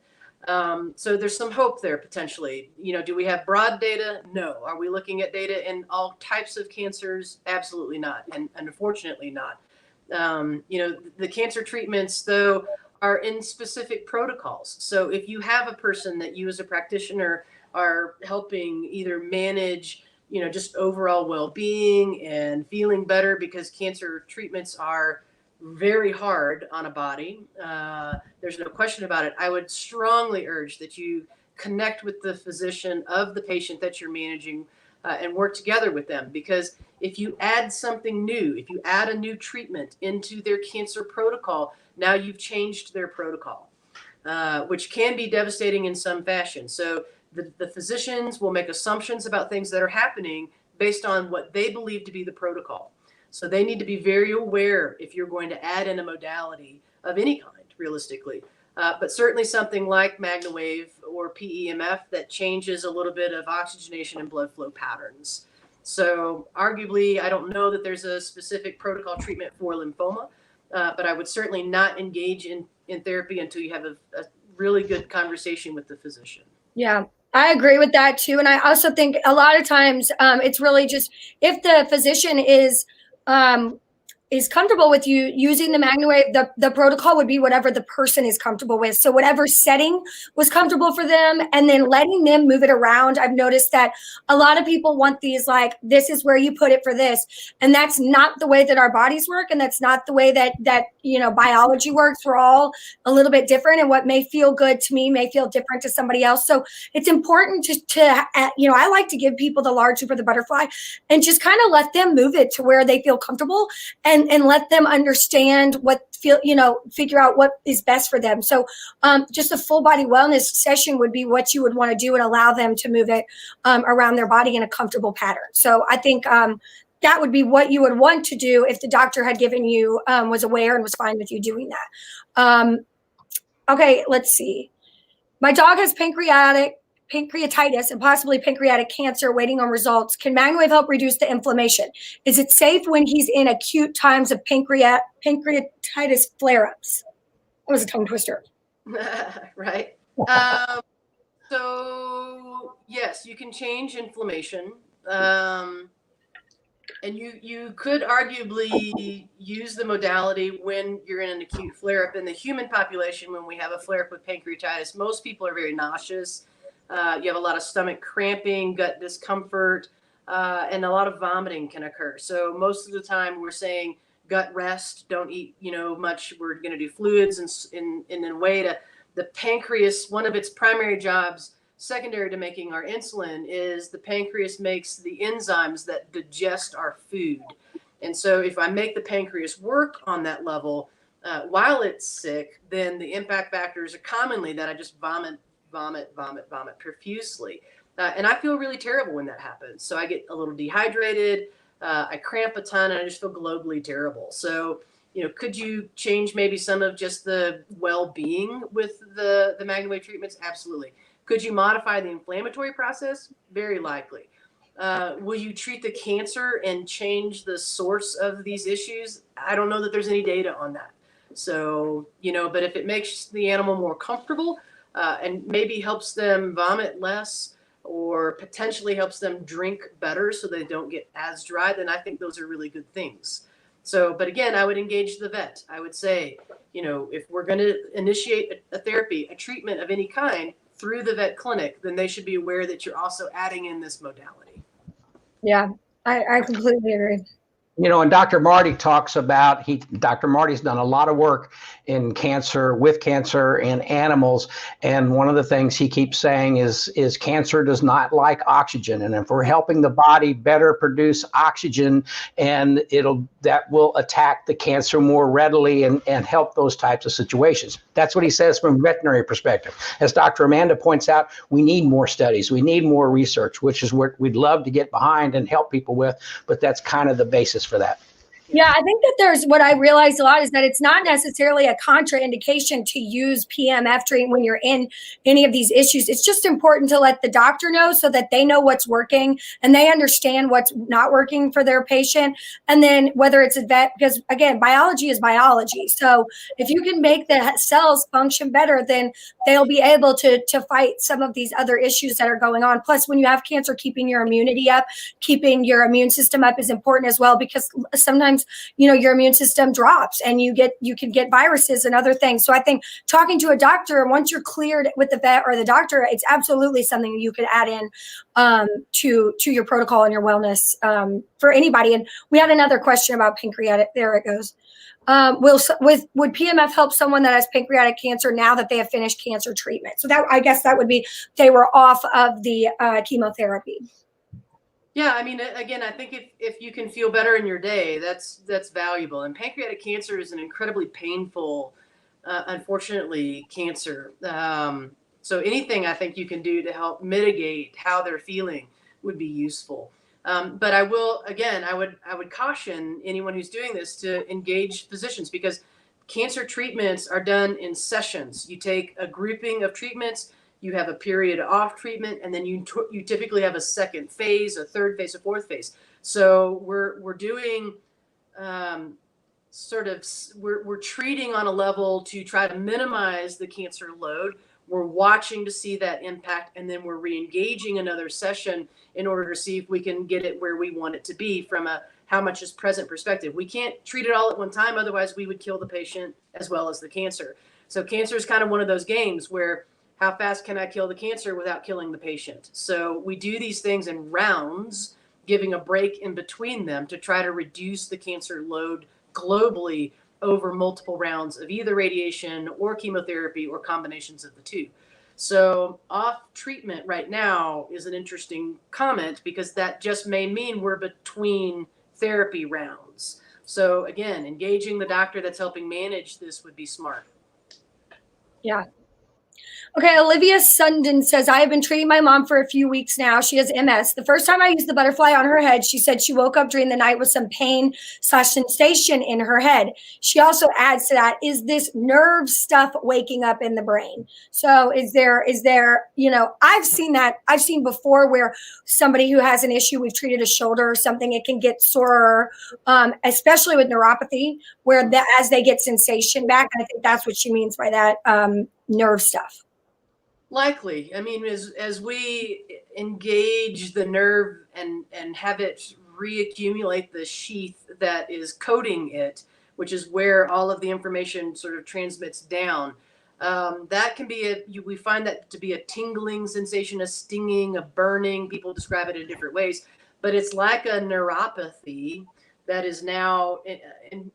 So there's some hope there potentially. Do we have broad data? No. Are we looking at data in all types of cancers? Absolutely not, and unfortunately not. The cancer treatments, though, are in specific protocols. So if you have a person that you as a practitioner are helping either manage just overall well-being and feeling better, because cancer treatments are very hard on a body. There's no question about it. I would strongly urge that you connect with the physician of the patient that you're managing and work together with them, because if you add something new, if you add a new treatment into their cancer protocol, now you've changed their protocol, which can be devastating in some fashion. So the physicians will make assumptions about things that are happening based on what they believe to be the protocol. So they need to be very aware if you're going to add in a modality of any kind, realistically. But certainly something like MagnaWave or PEMF that changes a little bit of oxygenation and blood flow patterns. So arguably, I don't know that there's a specific protocol treatment for lymphoma, but I would certainly not engage in therapy until you have a really good conversation with the physician. Yeah, I agree with that too. And I also think a lot of times it's really just if the physician is comfortable with you using the MagnaWave, the protocol would be whatever the person is comfortable with. So whatever setting was comfortable for them, and then letting them move it around. I've noticed that a lot of people want these, like, this is where you put it for this. And that's not the way that our bodies work. And that's not the way that biology works. We're all a little bit different. And what may feel good to me may feel different to somebody else. So it's important to I like to give people the large super, the butterfly, and just kind of let them move it to where they feel comfortable, and let them understand figure out what is best for them. So just a full body wellness session would be what you would want to do, and allow them to move it around their body in a comfortable pattern. So I think that would be what you would want to do if the doctor had given you, was aware and was fine with you doing that. Okay, let's see. My dog has pancreatitis and possibly pancreatic cancer waiting on results. Can MagnaWave help reduce the inflammation? Is it safe when he's in acute times of pancreatitis flare-ups? That was a tongue twister. Right. So yes, you can change inflammation. And you could arguably use the modality when you're in an acute flare-up. In the human population, when we have a flare-up with pancreatitis, most people are very nauseous. You have a lot of stomach cramping, gut discomfort, and a lot of vomiting can occur. So most of the time we're saying gut rest, don't eat, much. We're going to do fluids and in a way to the pancreas. One of its primary jobs, secondary to making our insulin, is the pancreas makes the enzymes that digest our food. And so if I make the pancreas work on that level while it's sick, then the impact factors are commonly that I just vomit profusely. And I feel really terrible when that happens. So I get a little dehydrated, I cramp a ton, and I just feel globally terrible. So, could you change maybe some of just the well-being with the MagnaWave treatments? Absolutely. Could you modify the inflammatory process? Very likely. Will you treat the cancer and change the source of these issues? I don't know that there's any data on that. So, but if it makes the animal more comfortable and maybe helps them vomit less or potentially helps them drink better so they don't get as dry, then I think those are really good things. So, but again, I would engage the vet. I would say, if we're going to initiate a therapy, a treatment of any kind, through the vet clinic, then they should be aware that you're also adding in this modality. Yeah, I completely agree. And Dr. Marty talks about, Dr. Marty's done a lot of work in cancer, with cancer in animals. And one of the things he keeps saying is cancer does not like oxygen. And if we're helping the body better produce oxygen, and that will attack the cancer more readily and help those types of situations. That's what he says from a veterinary perspective. As Dr. Amanda points out, we need more studies. We need more research, which is what we'd love to get behind and help people with. But that's kind of the basis for that. Yeah, I think that what I realized a lot is that it's not necessarily a contraindication to use PEMF treatment when you're in any of these issues. It's just important to let the doctor know so that they know what's working and they understand what's not working for their patient. And then whether it's a vet, because again, biology is biology. So if you can make the cells function better, then they'll be able to fight some of these other issues that are going on. Plus, when you have cancer, keeping your immunity up, keeping your immune system up is important as well, because sometimes your immune system drops and you can get viruses and other things. So I think talking to a doctor, and once you're cleared with the vet or the doctor, it's absolutely something you could add in to your protocol and your wellness for anybody. And we had another question about pancreatic. There it goes. Would PEMF help someone that has pancreatic cancer now that they have finished cancer treatment? So I guess that would be they were off of the chemotherapy. Yeah, I mean, again, I think if you can feel better in your day, that's valuable. And pancreatic cancer is an incredibly painful, unfortunately, cancer. So anything I think you can do to help mitigate how they're feeling would be useful. But I would caution anyone who's doing this to engage physicians, because cancer treatments are done in sessions. You take a grouping of treatments, you have a period off treatment, and then you typically have a second phase, a third phase, a fourth phase. So we're doing we're treating on a level to try to minimize the cancer load. We're watching to see that impact, and then we're re-engaging another session in order to see if we can get it where we want it to be from a how much is present perspective. We can't treat it all at one time, otherwise we would kill the patient as well as the cancer. So cancer is kind of one of those games where how fast can I kill the cancer without killing the patient? So we do these things in rounds, giving a break in between them to try to reduce the cancer load globally over multiple rounds of either radiation or chemotherapy or combinations of the two. So off treatment right now is an interesting comment, because that just may mean we're between therapy rounds. So again, engaging the doctor that's helping manage this would be smart. Yeah. Okay, Olivia Sundin says, I have been treating my mom for a few weeks now. She has MS. The first time I used the butterfly on her head, she said she woke up during the night with some pain/sensation in her head. She also adds to that, is this nerve stuff waking up in the brain? So is there, I've seen that. I've seen before where somebody who has an issue, we've treated a shoulder or something, it can get sore, especially with neuropathy, where as they get sensation back. And I think that's what she means by that nerve stuff. Likely. I mean, as we engage the nerve and have it reaccumulate the sheath that is coating it, which is where all of the information sort of transmits down, that can be we find that to be a tingling sensation, a stinging, a burning. People describe it in different ways, but it's like a neuropathy that is now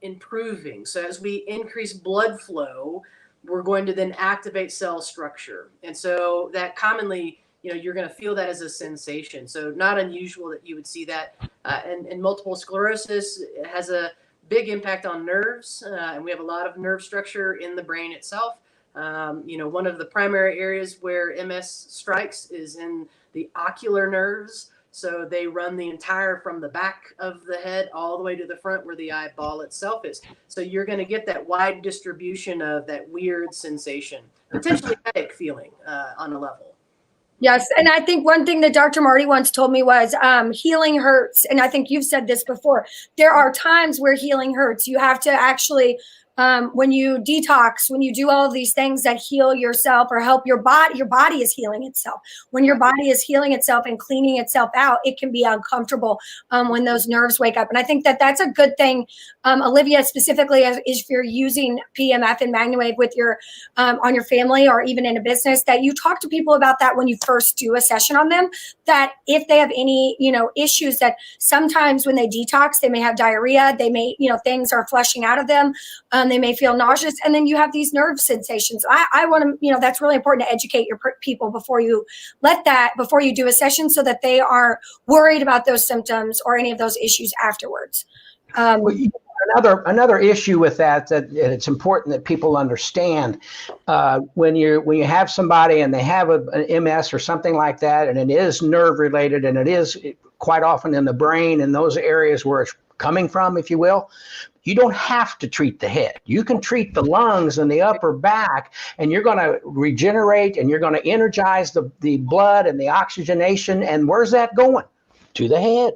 improving. So as we increase blood flow, we're going to then activate cell structure. And so that commonly, you're going to feel that as a sensation. So not unusual that you would see that. And multiple sclerosis has a big impact on nerves. And we have a lot of nerve structure in the brain itself. One of the primary areas where MS strikes is in the ocular nerves. So they run the entire from the back of the head all the way to the front where the eyeball itself is. So you're going to get that wide distribution of that weird sensation, potentially headache feeling on a level. Yes. And I think one thing that Dr. Marty once told me was healing hurts. And I think you've said this before. There are times where healing hurts. You have to actually, when you detox, when you do all of these things that heal yourself or help your body is healing itself. When your body is healing itself and cleaning itself out, it can be uncomfortable when those nerves wake up. And I think that that's a good thing, Olivia, specifically if you're using PEMF and MagnaWave with your on your family or even in a business, that you talk to people about that when you first do a session on them, that if they have any, issues, that sometimes when they detox, they may have diarrhea, they may, things are flushing out of them. They may feel nauseous, and then you have these nerve sensations. I want to, that's really important to educate your people before you do a session, so that they aren't worried about those symptoms or any of those issues afterwards. Another issue with that it's important that people understand when you have somebody and they have an MS or something like that, and it is nerve related, and it is quite often in the brain and those areas where it's coming from, if you will. You don't have to treat the head. You can treat the lungs and the upper back, and you're going to regenerate and you're going to energize the blood and the oxygenation. And where's that going? To the head.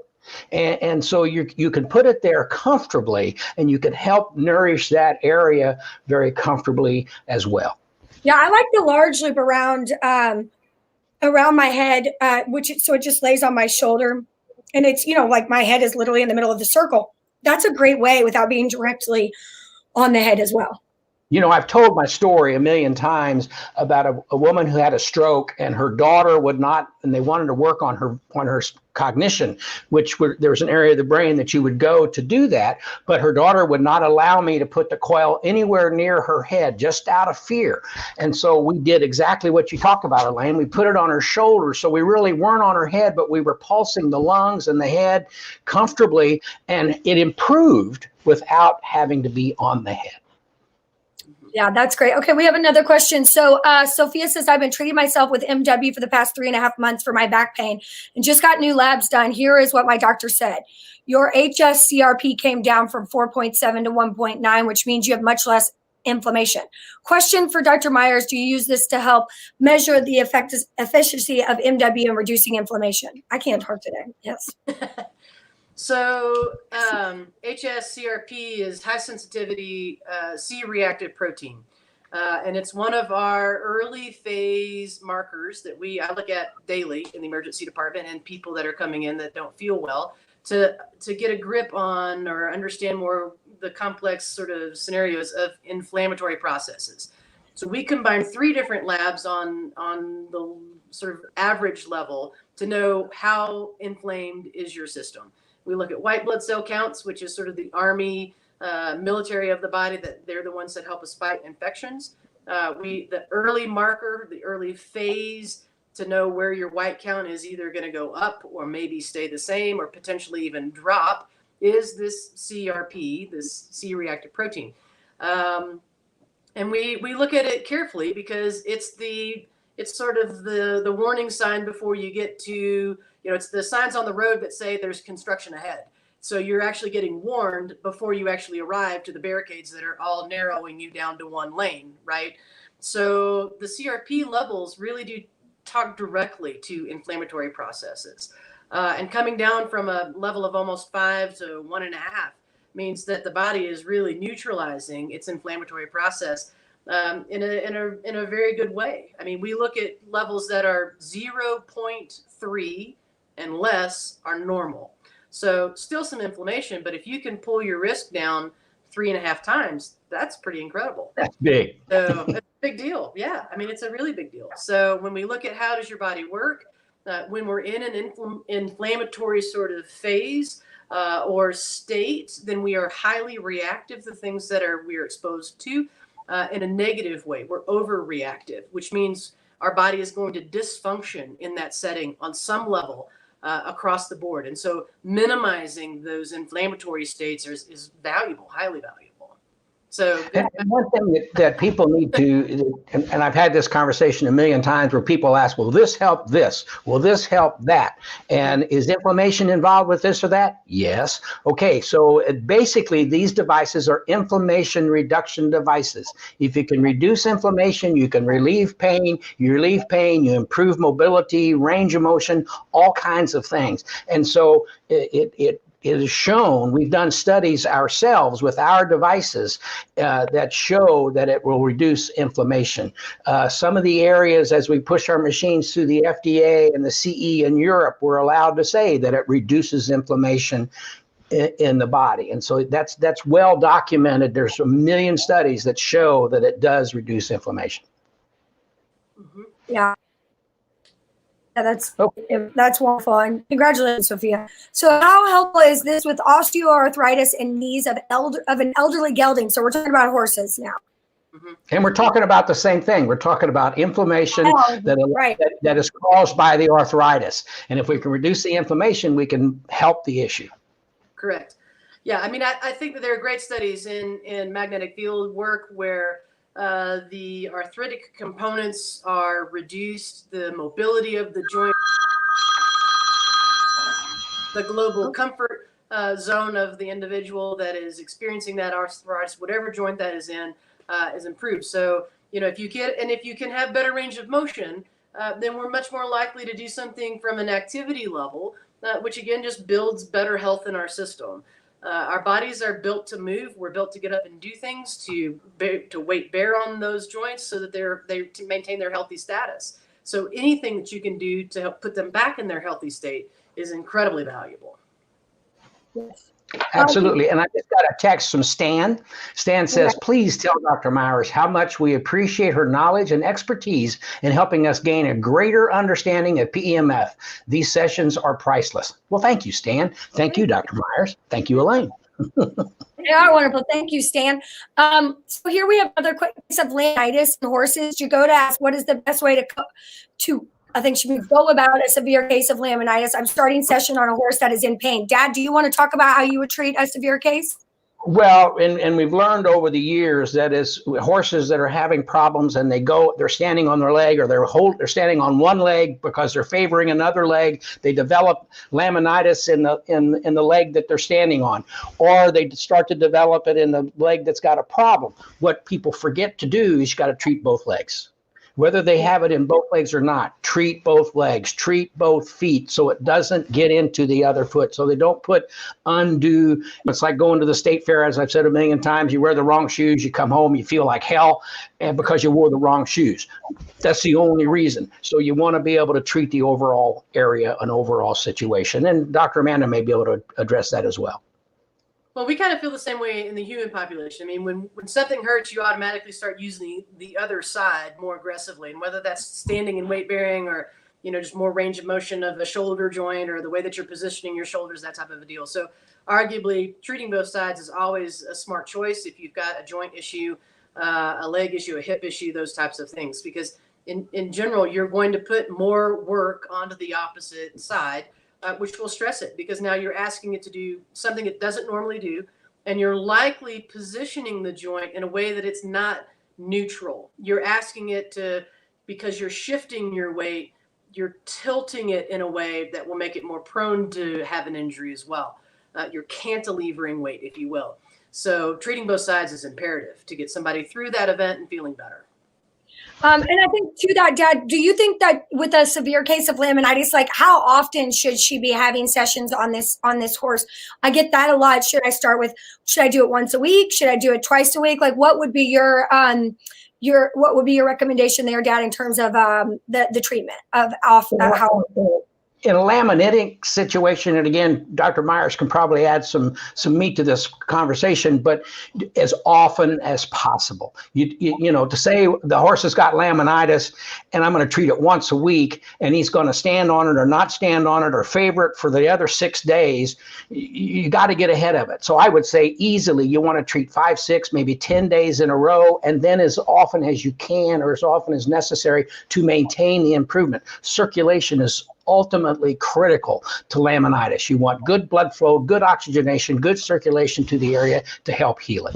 And so you can put it there comfortably, and you can help nourish that area very comfortably as well. Yeah, I like the large loop around my head, so it just lays on my shoulder, and it's like my head is literally in the middle of the circle. That's a great way without being directly on the head as well. I've told my story a million times about a woman who had a stroke, and her daughter would not, and they wanted to work on her cognition, there was an area of the brain that you would go to do that, but her daughter would not allow me to put the coil anywhere near her head, just out of fear. And so we did exactly what you talked about, Elaine. We put it on her shoulder, so we really weren't on her head, but we were pulsing the lungs and the head comfortably, and it improved without having to be on the head. Yeah, that's great. Okay, we have another question. So Sophia says, I've been treating myself with MW for the past 3.5 months for my back pain and just got new labs done. Here is what my doctor said. Your HS-CRP came down from 4.7 to 1.9, which means you have much less inflammation. Question for Dr. Myers, do you use this to help measure the efficiency of MW in reducing inflammation? I can't talk today. Yes. So HS-CRP is high sensitivity C-reactive protein. And it's one of our early phase markers that I look at daily in the emergency department, and people that are coming in that don't feel well, to get a grip on or understand more the complex sort of scenarios of inflammatory processes. So we combine 3 different labs on the sort of average level to know how inflamed is your system. We look at white blood cell counts, which is sort of the army military of the body, that they're the ones that help us fight infections. The early marker, the early phase to know where your white count is either going to go up or maybe stay the same or potentially even drop, is this CRP, this C-reactive protein. And we look at it carefully because it's sort of the warning sign before you get to, it's the signs on the road that say there's construction ahead. So you're actually getting warned before you actually arrive to the barricades that are all narrowing you down to one lane, right? So the CRP levels really do talk directly to inflammatory processes. And coming down from a level of almost 5 to 1.5 means that the body is really neutralizing its inflammatory process in a very good way. I mean, we look at levels that are 0.3 and less are normal. So still some inflammation, but if you can pull your risk down 3.5 times, that's pretty incredible. That's big. So it's a big deal. Yeah. I mean, it's a really big deal. So when we look at how does your body work, when we're in an inflammatory sort of phase or state, then we are highly reactive to things that we're exposed to in a negative way. We're overreactive, which means our body is going to dysfunction in that setting on some level across the board. And so minimizing those inflammatory states is valuable, highly valuable. So and one thing that people need to, and I've had this conversation a million times where people ask, will this help this? Will this help that? And is inflammation involved with this or that? Yes. Okay, so basically these devices are inflammation reduction devices. If you can reduce inflammation, you can relieve pain, you improve mobility, range of motion, all kinds of things. And so it is shown, we've done studies ourselves with our devices that show that it will reduce inflammation. Some of the areas, as we push our machines through the FDA and the CE in Europe, we're allowed to say that it reduces inflammation in the body. And so that's well documented. There's 1 million studies that show that it does reduce inflammation. Mm-hmm. Yeah. That's wonderful, and congratulations, Sophia. So how helpful is this with osteoarthritis in knees of an elderly gelding? So we're talking about horses now. Mm-hmm. And we're talking about the same thing. We're talking about inflammation that is caused by the arthritis. And if we can reduce the inflammation, we can help the issue. Correct. Yeah, I mean, I think that there are great studies in magnetic field work where the arthritic components are reduced, the mobility of the joint, the global comfort zone of the individual that is experiencing that arthritis, whatever joint that is in, is improved. So, if you can have better range of motion, then we're much more likely to do something from an activity level, which again just builds better health in our system. Our bodies are built to move. We're built to get up and do things, to weight bear on those joints so that they to maintain their healthy status. So anything that you can do to help put them back in their healthy state is incredibly valuable. Yes. Absolutely. And I just got a text from Stan. Stan says, please tell Dr. Myers how much we appreciate her knowledge and expertise in helping us gain a greater understanding of PEMF. These sessions are priceless. Well, thank you, Stan. Thank you, Dr. Myers. Thank you, Elaine. They are wonderful. Thank you, Stan. So here we have another case of laminitis in horses. You go to ask, what is the best way to I think she would go about a severe case of laminitis. I'm starting session on a horse that is in pain. Dad, do you want to talk about how you would treat a severe case? Well, and we've learned over the years that is horses that are having problems and they're standing on their leg or they're standing on one leg because they're favoring another leg. They develop laminitis in the leg that they're standing on, or they start to develop it in the leg that's got a problem. What people forget to do is you got to treat both legs. Whether they have it in both legs or not, treat both legs, treat both feet so it doesn't get into the other foot. So they don't put undue, it's like going to the state fair, as I've said 1 million times, you wear the wrong shoes, you come home, you feel like hell, and because you wore the wrong shoes. That's the only reason. So you want to be able to treat the overall area, an overall situation. And Dr. Amanda may be able to address that as well. Well, we kind of feel the same way in the human population. I mean, when something hurts, you automatically start using the other side more aggressively. And whether that's standing and weight bearing or, just more range of motion of the shoulder joint or the way that you're positioning your shoulders, that type of a deal. So arguably treating both sides is always a smart choice if you've got a joint issue, a leg issue, a hip issue, those types of things. Because in general, you're going to put more work onto the opposite side, which will stress it because now you're asking it to do something it doesn't normally do. And you're likely positioning the joint in a way that it's not neutral. You're asking it to, because you're shifting your weight, you're tilting it in a way that will make it more prone to have an injury as well. You're cantilevering weight, if you will. So treating both sides is imperative to get somebody through that event and feeling better. And I think to that, Dad, do you think that with a severe case of laminitis, like how often should she be having sessions on this horse? I get that a lot. Should I do it once a week? Should I do it twice a week? Like what would be your recommendation there, Dad, in terms of the treatment of how? In a laminitic situation, and again, Dr. Myers can probably add some meat to this conversation, but as often as possible. You know, to say the horse has got laminitis and I'm going to treat it once a week and he's going to stand on it or not stand on it or favor it for the other 6 days, you got to get ahead of it. So I would say easily you want to treat 5, 6, maybe 10 days in a row, and then as often as you can or as often as necessary to maintain the improvement. Circulation is ultimately critical to laminitis. You want good blood flow, good oxygenation, good circulation to the area to help heal it.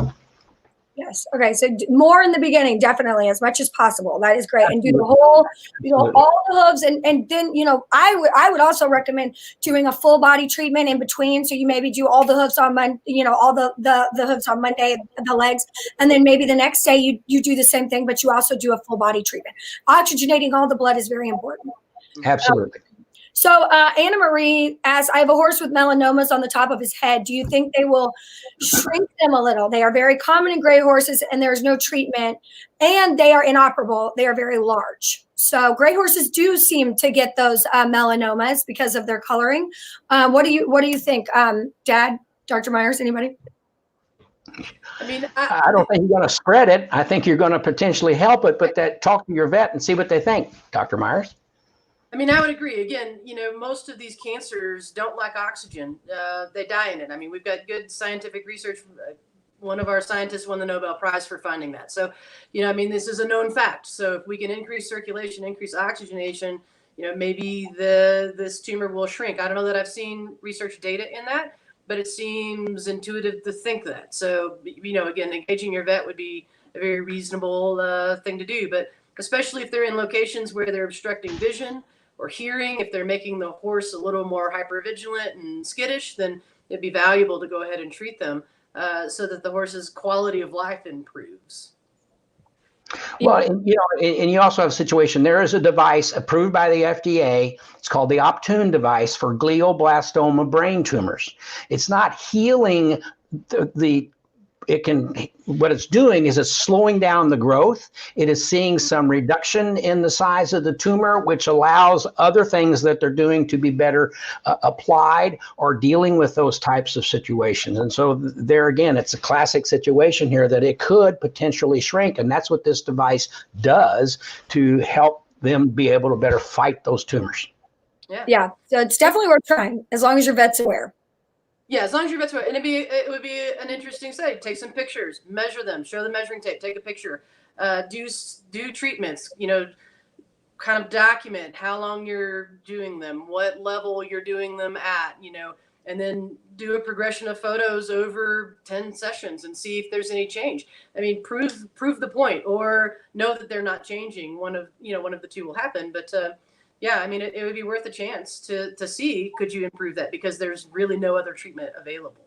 Yes. Okay. So more in the beginning, definitely, as much as possible. That is great. And do all the hooves, and then I would also recommend doing a full body treatment in between. So you maybe do all the hooves on Monday, all the hooves on Monday, the legs, and then maybe the next day you do the same thing, but you also do a full body treatment. Oxygenating all the blood is very important. Absolutely. So Anna Marie asks, I have a horse with melanomas on the top of his head. Do you think they will shrink them a little? They are very common in gray horses and there's no treatment and they are inoperable. They are very large. So gray horses do seem to get those melanomas because of their coloring. What do you think, Dad, Dr. Myers, anybody? I mean, I don't think you're going to spread it. I think you're going to potentially help it, but talk to your vet and see what they think, Dr. Myers. I mean, I would agree. Again, most of these cancers don't lack oxygen. They die in it. I mean, we've got good scientific research. One of our scientists won the Nobel Prize for finding that. So, this is a known fact. So if we can increase circulation, increase oxygenation, maybe this tumor will shrink. I don't know that I've seen research data in that, but it seems intuitive to think that. So, again, engaging your vet would be a very reasonable thing to do. But especially if they're in locations where they're obstructing vision or hearing, if they're making the horse a little more hypervigilant and skittish, then it'd be valuable to go ahead and treat them so that the horse's quality of life improves. Well, and you also have a situation. There is a device approved by the FDA. It's called the Optune device for glioblastoma brain tumors. It's not healing what it's doing is it's slowing down the growth. It is seeing some reduction in the size of the tumor, which allows other things that they're doing to be better applied or dealing with those types of situations. And so there again, it's a classic situation here that it could potentially shrink. And that's what this device does to help them be able to better fight those tumors. Yeah. So it's definitely worth trying as long as your vet's aware. Yeah, as long as your vet's aware. And it would be an interesting study. Take some pictures, measure them, show the measuring tape, take a picture, do treatments, kind of document how long you're doing them, what level you're doing them at, and then do a progression of photos over 10 sessions and see if there's any change. I mean, prove the point or know that they're not changing. One of the two will happen, but yeah, I mean, it would be worth a chance to see, could you improve that? Because there's really no other treatment available.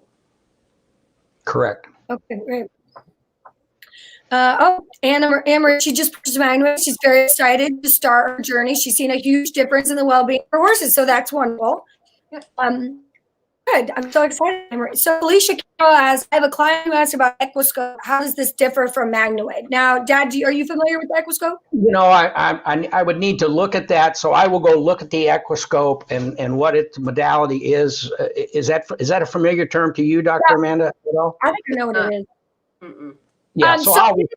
Correct. Okay, great. Anna, she just purchased MagnaWave. She's very excited to start her journey. She's seen a huge difference in the well-being of her horses, so that's wonderful. Yeah. Good. I'm so excited. So Alicia Carroll asks, I have a client who asked about equiscope. How does this differ from MagnaWave? Now, Dad, are you familiar with equiscope? I would need to look at that. So I will go look at the equiscope and what its modality is. Is that a familiar term to you, Dr. Amanda? I think I know what it is. Yeah, so I'll research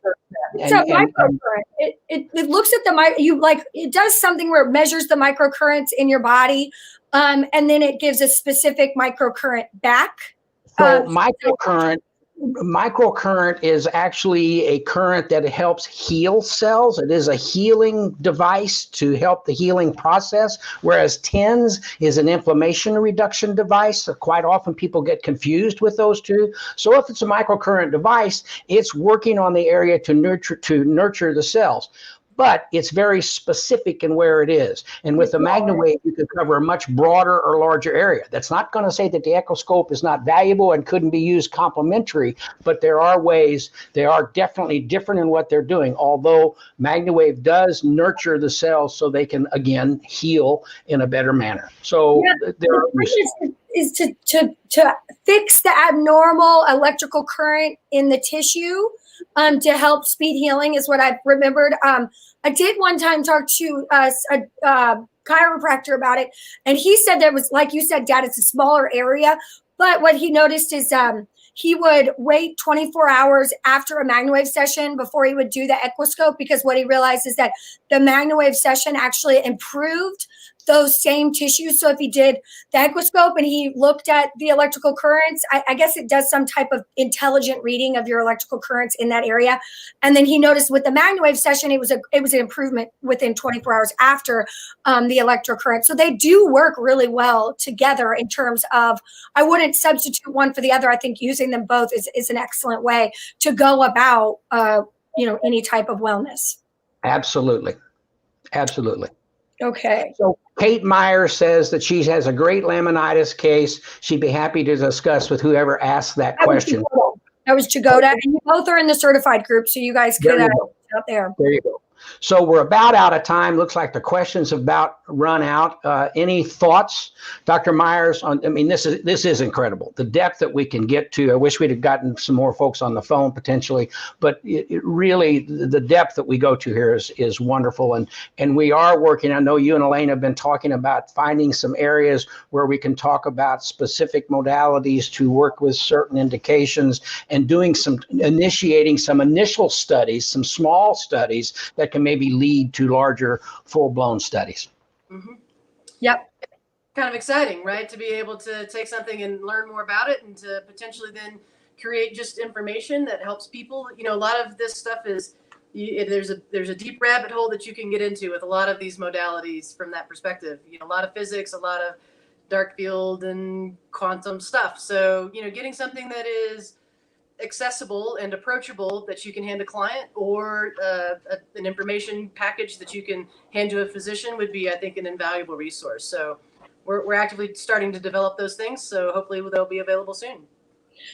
that. So microcurrent. It looks at it does something where it measures the microcurrents in your body. And then it gives a specific microcurrent back. So microcurrent Microcurrent is actually a current that helps heal cells. It is a healing device to help the healing process, whereas TENS is an inflammation reduction device. So quite often people get confused with those two. So if it's a microcurrent device, it's working on the area to nurture the cells. But it's very specific in where it is. And with the MagnaWave, you can cover a much broader or larger area. That's not going to say that the equiscope is not valuable and couldn't be used complementary, but there are ways, they are definitely different in what they're doing, although MagnaWave does nurture the cells so they can, again, heal in a better manner. So is to fix the abnormal electrical current in the tissue to help speed healing is what I've remembered. I did one time talk to a chiropractor about it, and he said there was, like you said, Dad, it's a smaller area, but what he noticed is he would wait 24 hours after a MagnaWave session before he would do the equiscope, because what he realized is that the MagnaWave session actually improved those same tissues. So if he did the equiscope and he looked at the electrical currents, I guess it does some type of intelligent reading of your electrical currents in that area. And then he noticed with the MagnaWave session, it was an improvement within 24 hours after the electrocurrent. So they do work really well together in terms of, I wouldn't substitute one for the other. I think using them both is an excellent way to go about, any type of wellness. Absolutely. Absolutely. Okay. So Kate Meyer says that she has a great laminitis case. She'd be happy to discuss with whoever asked that question. That was Jagoda, and you both are in the certified group, so you guys could out there. There you go. So we're about out of time. Looks like the questions have about run out. Any thoughts, Dr. Myers? This is incredible. The depth that we can get to. I wish we'd have gotten some more folks on the phone potentially, but it really, the depth that we go to here is wonderful. And we are working. I know you and Elaine have been talking about finding some areas where we can talk about specific modalities to work with certain indications and initiating some initial studies, some small studies that can maybe lead to larger full-blown studies. Mm-hmm. Yep. Kind of exciting, right? To be able to take something and learn more about it and to potentially then create just information that helps people. A lot of this stuff is, there's a deep rabbit hole that you can get into with a lot of these modalities from that perspective. A lot of physics, a lot of dark field and quantum stuff. So, getting something that is accessible and approachable that you can hand a client, or an information package that you can hand to a physician would be, I think, an invaluable resource. So we're actively starting to develop those things. So hopefully they'll be available soon.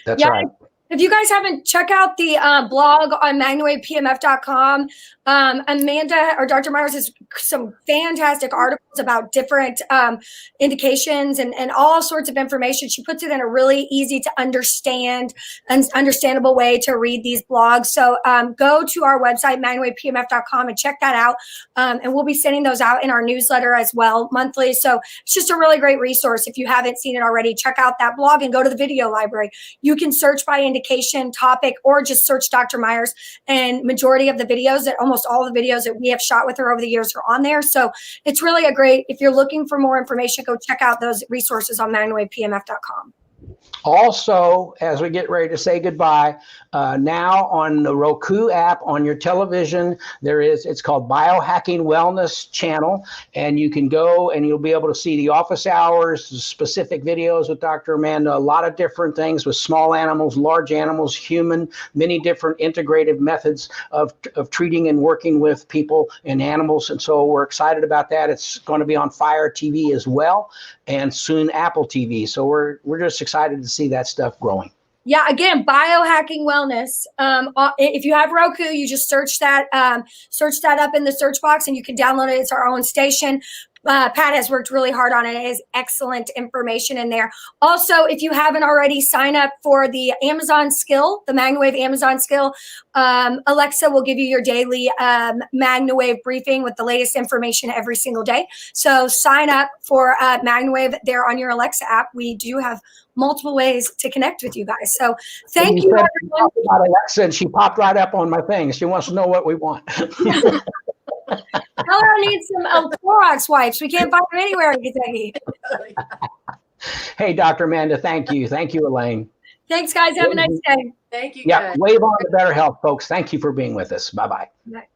That's right. If you guys haven't, check out the blog on MagnaWavePMF.com. Amanda or Dr. Myers has some fantastic articles about different indications and all sorts of information. She puts it in a really easy to understand and understandable way to read these blogs. So go to our website, MagnaWavePMF.com, and check that out. And we'll be sending those out in our newsletter as well monthly. So it's just a really great resource. If you haven't seen it already, check out that blog and go to the video library. You can search by indication, topic, or just search Dr. Myers. And majority of the videos, that almost all the videos that we have shot with her over the years are on there. So it's really a great, if you're looking for more information, go check out those resources on MagnaWavePMF.com. Also, as we get ready to say goodbye, now on the Roku app on your television, it's called Biohacking Wellness Channel, and you can go and you'll be able to see the office hours, specific videos with Dr. Amanda, a lot of different things with small animals, large animals, human, many different integrative methods of treating and working with people and animals. And so we're excited about that. It's going to be on Fire TV as well, and soon Apple TV. So we're just excited to see that stuff growing. Yeah, again, Biohacking Wellness. If you have Roku, you just search that up in the search box, and you can download it. It's our own station. Pat has worked really hard on it. It has excellent information in there. Also, if you haven't already, sign up for the Amazon Skill, the MagnaWave Amazon Skill. Alexa will give you your daily MagnaWave briefing with the latest information every single day. So sign up for MagnaWave there on your Alexa app. We do have multiple ways to connect with you guys. So thank you, everyone. About Alexa, and she popped right up on my thing. She wants to know what we want. Tell her I need some Clorox wipes. We can't find them anywhere in Kentucky. Hey, Dr. Amanda, thank you. Thank you, Elaine. Thanks, guys. Have a nice day. Thank you, Yeah, guys. wave on to better health, folks. Thank you for being with us. Bye-bye. Bye.